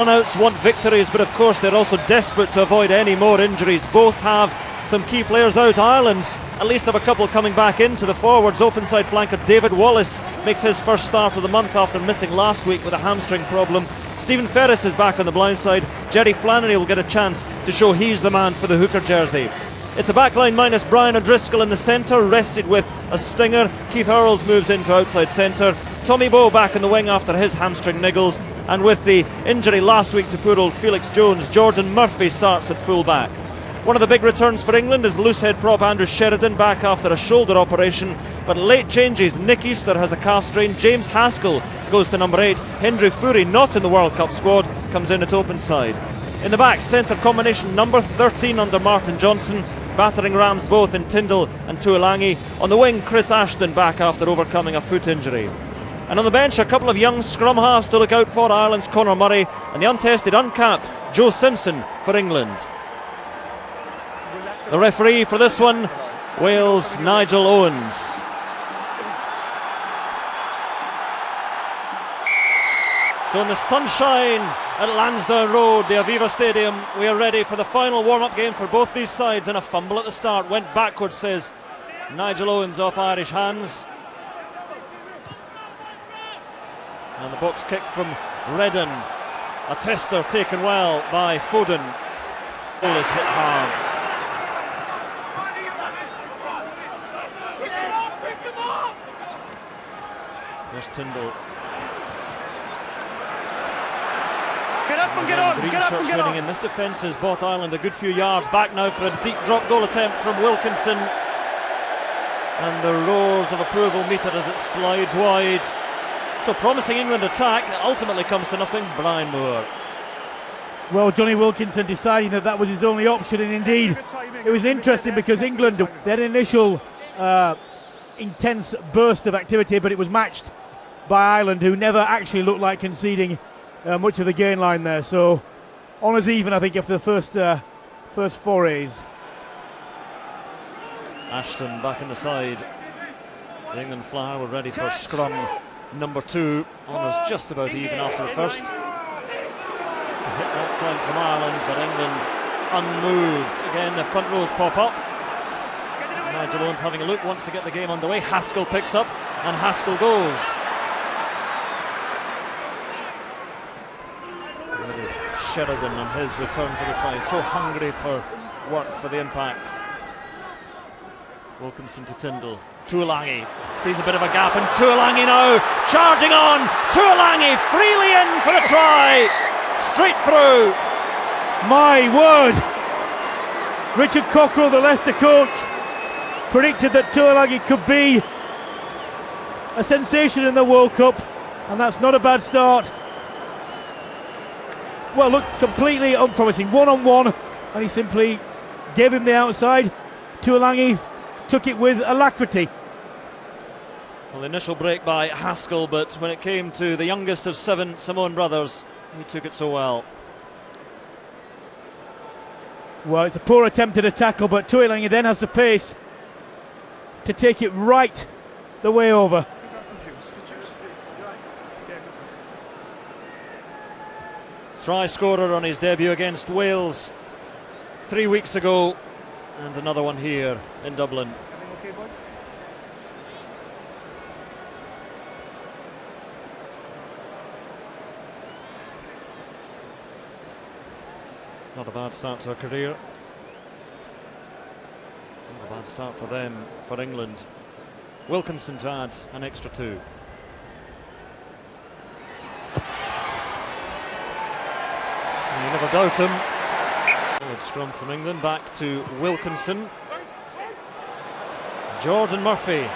Runouts want victories, but of course they're also desperate to avoid any more injuries. Both have some key players out. Ireland at least have a couple coming back into the forwards. Open side flanker David Wallace makes his first start of the month after missing last week with a hamstring problem. Stephen Ferris is back on the blind side. Jerry Flannery will get a chance to show he's the man for the hooker jersey. It's a backline minus Brian O'Driscoll in the centre, rested with a stinger. Keith Earls moves into outside centre. Tommy Bowe back in the wing after his hamstring niggles. And with the injury last week to poor old Felix Jones, Jordan Murphy starts at full back. One of the big returns for England is loosehead prop Andrew Sheridan, back after a shoulder operation. But late changes: Nick Easter has a calf strain. James Haskell goes to number 8. Hendry Fury, not in the World Cup squad, comes in at open side. In the back, centre combination number 13 under Martin Johnson, battering rams both in Tyndall and Tuolangi. On the wing, Chris Ashton back after overcoming a foot injury. And on the bench, a couple of young scrum halves to look out for: Ireland's Conor Murray and the untested, uncapped Joe Simpson for England. The referee for this one, Wales' Nigel Owens. So in the sunshine at Lansdowne Road, the Aviva Stadium, we are ready for the final warm-up game for both these sides. And a fumble at the start, went backwards, says Nigel Owens, off Irish hands. And the box kick from Redden, a tester taken well by Foden. Ball is hit hard. There's Tyndall. Get up and get on! Get up and get on! In. This defence has bought Ireland a good few yards back now for a deep drop goal attempt from Wilkinson. And the roars of approval meted as it slides wide. So promising England attack ultimately comes to nothing. Brian Moore. Well, Johnny Wilkinson deciding that was his only option, and indeed it was interesting because England, they had an initial intense burst of activity, but it was matched by Ireland, who never actually looked like conceding much of the gain line there. So honours even, I think, after the first forays. Ashton back in the side. The England Flower were ready for scrum number 2. Honours just about even after the first. A hit that time from Ireland, but England unmoved. Again, the front rows pop up. Nigel Owens having a look, wants to get the game underway. Haskell picks up, and Haskell goes. And it is Sheridan on his return to the side, so hungry for work for the impact. Wilkinson to Tyndall. Tuolangi sees a bit of a gap, and Tuolangi now charging on. Tuolangi freely in for a try, straight through. My word! Richard Cockrell, the Leicester coach, predicted that Tuolangi could be a sensation in the World Cup, and that's not a bad start. Well, look, completely unpromising, one-on-one, and he simply gave him the outside. Tuolangi took it with alacrity. Well, the initial break by Haskell, but when it came to the youngest of 7 Samoan brothers, he took it so well. Well, it's a poor attempt at a tackle, but Tuolangi then has the pace to take it right the way over. Try scorer on his debut against Wales 3 weeks ago, and another one here in Dublin. Okay, boys? Not a bad start to a career. Not a bad start for them, for England. Wilkinson to add an extra 2. You never doubt him. Good scrum from England, back to Wilkinson. Jordan Murphy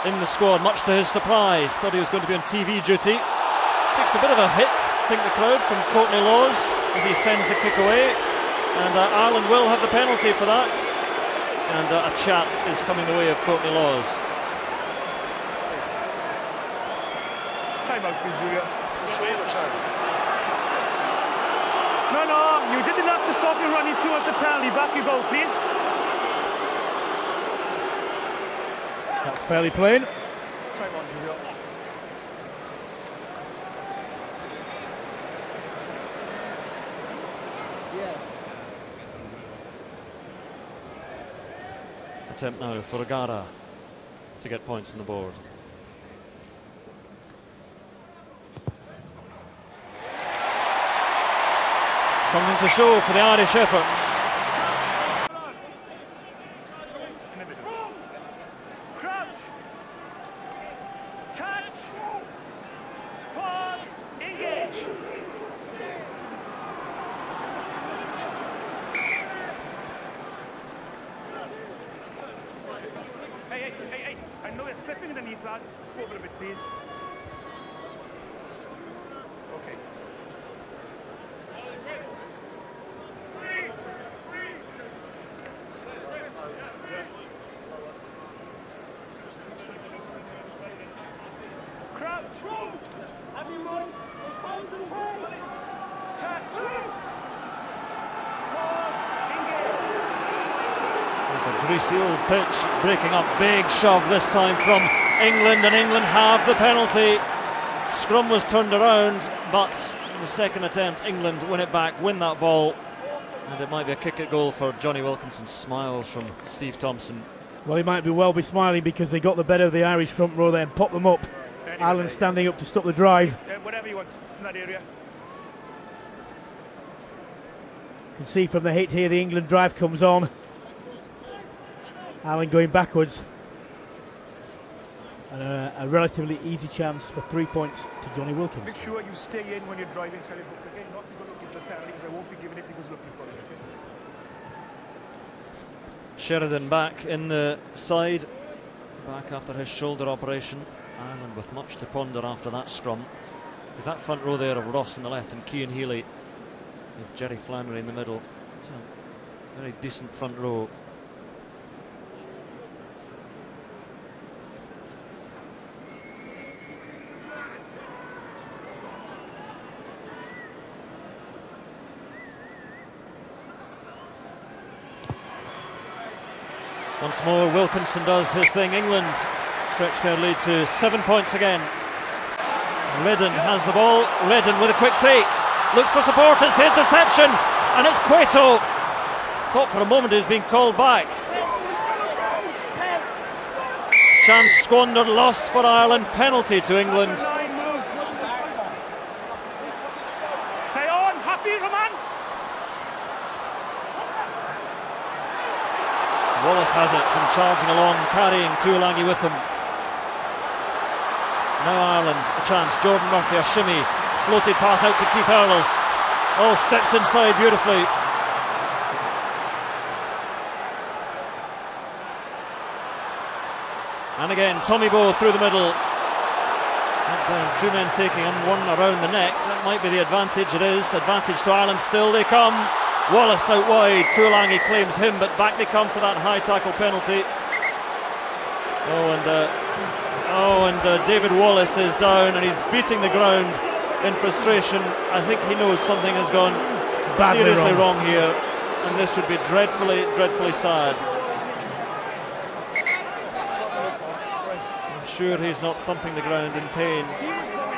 in the squad, much to his surprise. Thought he was going to be on TV duty. Takes a bit of a hit, I think, the crowd, from Courtney Laws as he sends the kick away. And Ireland will have the penalty for that. And a chat is coming the way of Courtney Laws. Time out, please, Julia. No, you didn't have to stop me running through as a penalty. Back you go, please. That's fairly plain. Time on, Julia. Attempt now for O'Gara to get points on the board. Something to show for the Irish efforts. Crouch. Touch. Pause. Engage. Hey. I know you're slipping underneath, lads. Let's go over a bit, please. Okay. Crouch. Touch. Pause. Engage. It's a greasy old pitch. It's breaking up. Big shove this time from England, and England have the penalty. Scrum was turned around, but in the second attempt, England win it back, win that ball, and it might be a kick at goal for Johnny Wilkinson. Smiles from Steve Thompson. Well, he might be smiling because they got the better of the Irish front row there and popped them up. Ireland standing up to stop the drive. Whatever you want in that area. You can see from the hit here the England drive comes on. Ireland going backwards. And a relatively easy chance for 3 points to Johnny Wilkins. Make sure you stay in when you're driving, tell your hook again, not to go looking for the penalty, because I won't be giving it because looking for it. Okay? Sheridan back in the side, back after his shoulder operation. Ireland with much to ponder after that scrum. There's that front row there of Ross on the left and Cian Healy with Jerry Flannery in the middle. It's a very decent front row. Once more, Wilkinson does his thing. England stretch their lead to 7 points again. Redden has the ball. Redden with a quick take. Looks for support. It's the interception. And it's Cueto. Thought for a moment he's been called back. Chance squandered, lost for Ireland. Penalty to England. Play on. Happy, Roman. Wallace has it and charging along, carrying Tuolangi with him. Now Ireland a chance. Jordan Murphy, a shimmy, floated pass out to Keith Earls. Oh, steps inside beautifully. And again, Tommy Bowe through the middle. Not down, two men taking him, one around the neck. That might be the advantage. It is. Advantage to Ireland still. They come. Wallace out wide, Tuolangi claims him, but back they come for that high tackle penalty. David Wallace is down and he's beating the ground in frustration. I think he knows something has gone seriously wrong here, and this would be dreadfully, dreadfully sad. I'm sure he's not thumping the ground in pain. He was going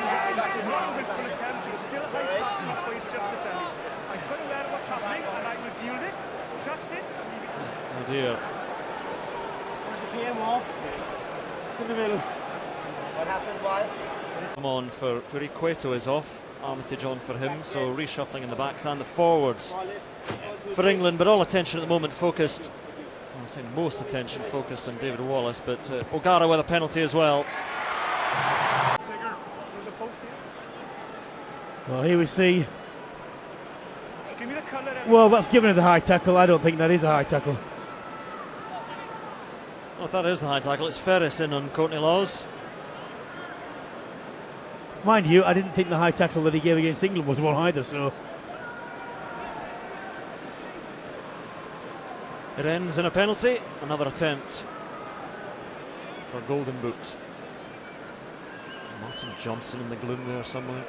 not with full attempt, he was still high tackling, so he's just defending. I'm fully aware of what's happening, and I will deal with it, trust it. Oh dear. Where's the PM wall? In the middle. What happened, why? Come on for Puri. Cueto is off. Armitage on for him, so reshuffling in the backs and the forwards for England, but all attention at the moment focused, well, I say most attention focused on David Wallace, but O'Gara with a penalty as well. Well, here we see. Give me the colour. Well, that's given as a high tackle. I don't think that is a high tackle. Well, if that is the high tackle, it's Ferris in on Courtney Laws. Mind you, I didn't think the high tackle that he gave against England was one either, so. It ends in a penalty. Another attempt for Golden Boot. Martin Johnson in the gloom there somewhere.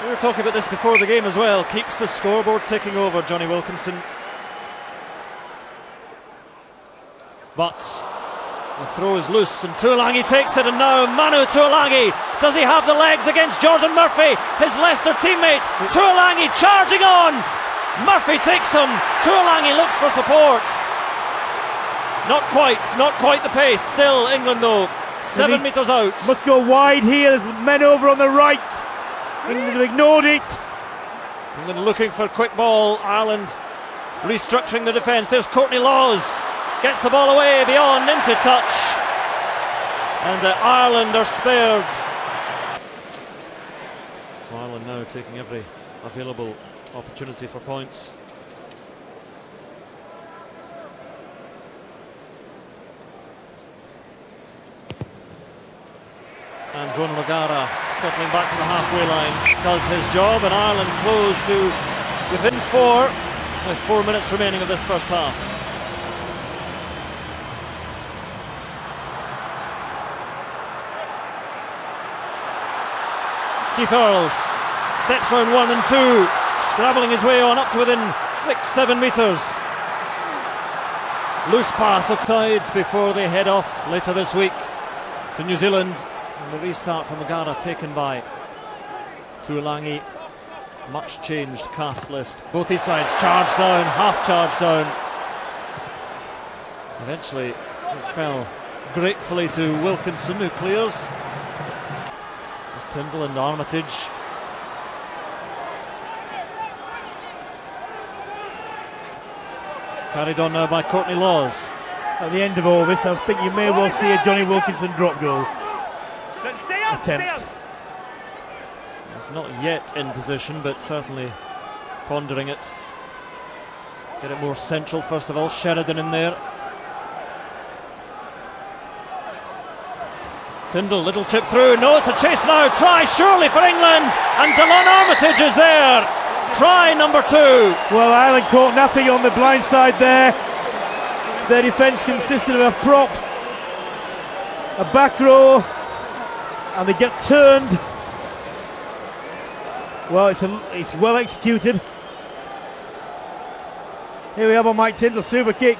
We were talking about this before the game as well. Keeps the scoreboard ticking over, Johnny Wilkinson. But The throw is loose and Tuolangi takes it, and now Manu Tuolangi. Does he have the legs against Jordan Murphy, his Leicester teammate? Tuolangi charging on. Murphy takes him. Tuolangi looks for support. Not quite the pace. Still England though, 7 metres out. Must go wide here. There's men over on the right. England have ignored it. England looking for a quick ball. Ireland restructuring the defence. There's Courtney Laws. Gets the ball away beyond, into touch. And Ireland are spared. So Ireland now taking every available opportunity for points. And Ronan O'Gara scuttling back to the halfway line does his job, and Ireland close to within 4 with 4 minutes remaining of this first half. Keith Earls steps round 1 and 2, scrabbling his way on up to within 6-7 metres. Loose pass up sides before they head off later this week to New Zealand. And the restart from O'Gara taken by Tuolangi. Much changed cast list. Both these sides charged down, half charged down. Eventually it fell gratefully to Wilkinson, who clears. There's Tyndall and Armitage. Carried on now by Courtney Laws. At the end of all this, I think you may well see a Johnny Wilkinson drop goal. Stay out, stay out. He's not yet in position, but certainly pondering it. Get it more central first of all. Sheridan in there. Tyndall, little chip through. No, it's a chase now. Try surely for England. And Delon Armitage is there. Try number 2. Well, Ireland caught nothing on the blind side there. Their defence consisted of a prop, a back row, and they get turned. Well, it's well executed. Here we have on Mike Tyndall, super kick.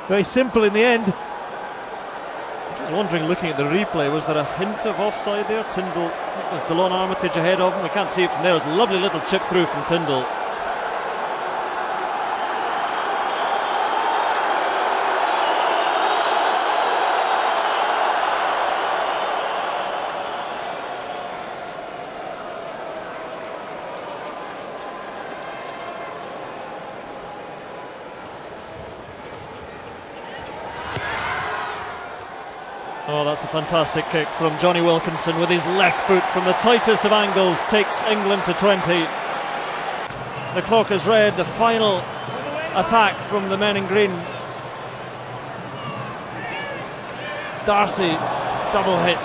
Very simple in the end. I was wondering, looking at the replay, was there a hint of offside there? Tyndall, it was Delon Armitage ahead of him. We can't see it from there. It was a lovely little chip through from Tyndall. Oh, that's a fantastic kick from Johnny Wilkinson with his left foot from the tightest of angles, takes England to 20. The clock is red, the final attack from the men in green. Darcy, double hit.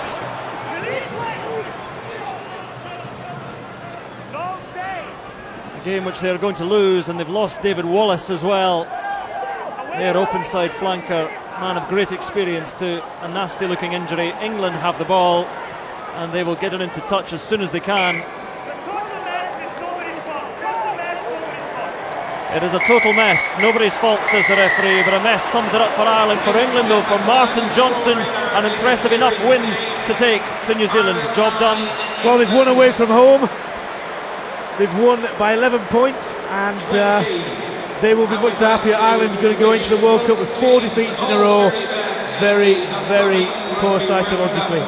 A game which they're going to lose, and they've lost David Wallace as well. Their open side flanker, man of great experience, to a nasty looking injury. England have the ball and they will get it into touch as soon as they can. It is a total mess, nobody's fault, says the referee, but a mess sums it up for Ireland. For England though, for Martin Johnson, an impressive enough win to take to New Zealand. Job done. Well, they've won away from home. They've won by 11 points, and they will be much happier. Ireland are going to go into the World Cup with 4 defeats in a row. Very, very poor psychologically.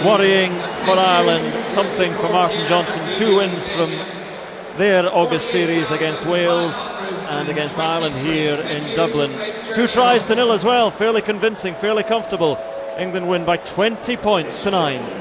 Worrying for Ireland, something for Martin Johnson. 2 wins from their August series against Wales and against Ireland here in Dublin. 2 tries to 0 as well, fairly convincing, fairly comfortable. England win by 20 points to 9.